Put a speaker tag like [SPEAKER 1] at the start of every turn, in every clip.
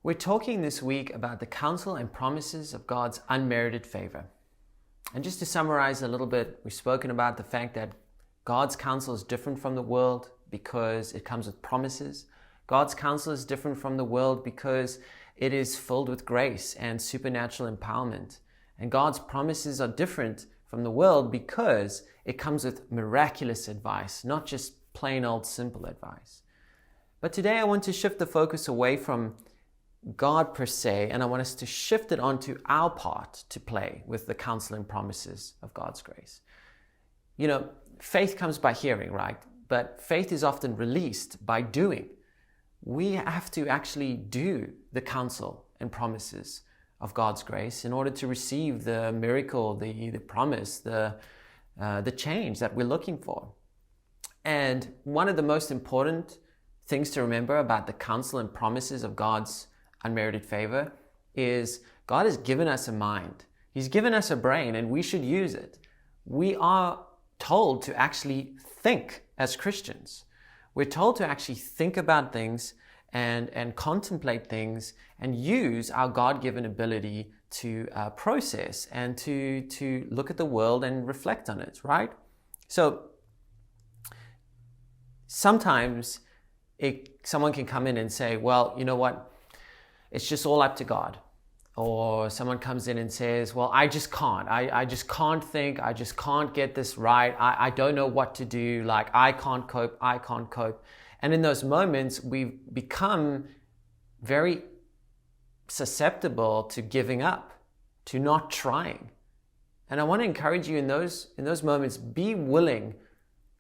[SPEAKER 1] We're talking this week about the counsel and promises of God's unmerited favor. And just to summarize a little bit, we've spoken about the fact that God's counsel is different from the world because it comes with promises. God's counsel is different from the world because it is filled with grace and supernatural empowerment. And God's promises are different from the world because it comes with miraculous advice, not just plain old simple advice. But today I want to shift the focus away from God per se, and I want us to shift it onto our part to play with the counsel and promises of God's grace. You know, faith comes by hearing, right? But faith is often released by doing. We have to actually do the counsel and promises of God's grace in order to receive the miracle, the promise, the change that we're looking for. And one of the most important things to remember about the counsel and promises of God's unmerited favor is God has given us a mind. He's given us a brain, and we should use it. We are told to actually think as Christians. We're told to actually think about things and contemplate things and use our God-given ability to process and to look at the world and reflect on it, right? So sometimes someone can come in and say, well, you know what? It's just all up to God. Or someone comes in and says, well, I just can't. I just can't think. I just can't get this right. I don't know what to do. Like, I can't cope. And in those moments, we become very susceptible to giving up, to not trying. And I want to encourage you in those moments, be willing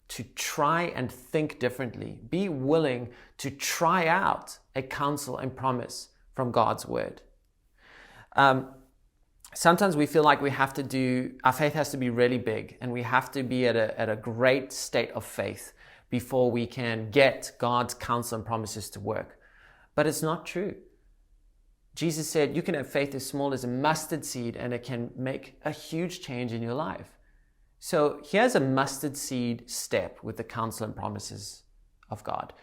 [SPEAKER 1] to try and think differently. Be willing to try out a counsel and promise from God's word. Sometimes we feel like our faith has to be really big, and we have to be at a great state of faith before we can get God's counsel and promises to work. But it's not true. Jesus said you can have faith as small as a mustard seed, and it can make a huge change in your life. So here's a mustard seed step with the counsel and promises of God.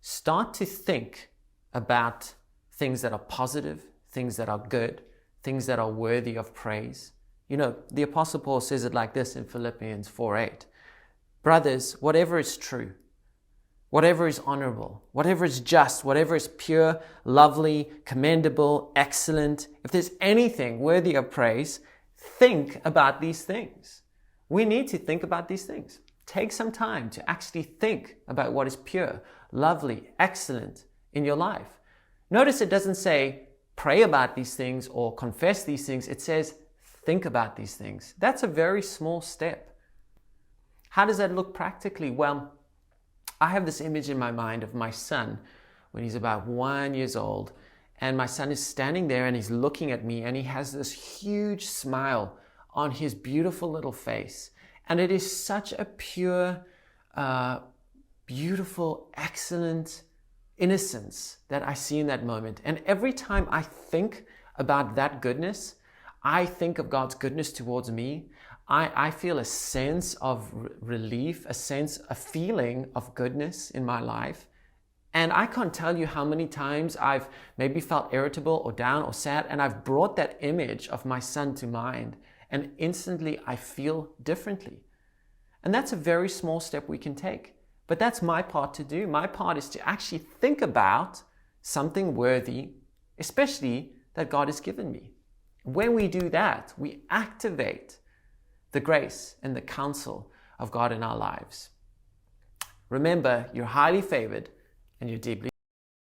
[SPEAKER 1] Start to think about things that are positive, things that are good, things that are worthy of praise. You know, the Apostle Paul says it like this in Philippians 4:8. Brothers, whatever is true, whatever is honorable, whatever is just, whatever is pure, lovely, commendable, excellent, if there's anything worthy of praise, think about these things. We need to think about these things. Take some time to actually think about what is pure, lovely, excellent in your life. Notice it doesn't say pray about these things or confess these things. It says think about these things. That's a very small step. How does that look practically? Well, I have this image in my mind of my son when he's about 1 year old, and my son is standing there and he's looking at me, and he has this huge smile on his beautiful little face. And it is such a pure, beautiful, excellent innocence that I see in that moment. And every time I think about that goodness, I think of God's goodness towards me. I feel a sense of relief, a feeling of goodness in my life. And I can't tell you how many times I've maybe felt irritable or down or sad, and I've brought that image of my son to mind, and instantly I feel differently. And that's a very small step we can take. But that's my part to do. My part is to actually think about something worthy, especially that God has given me. When we do that, we activate the grace and the counsel of God in our lives. Remember, you're highly favored and you're deeply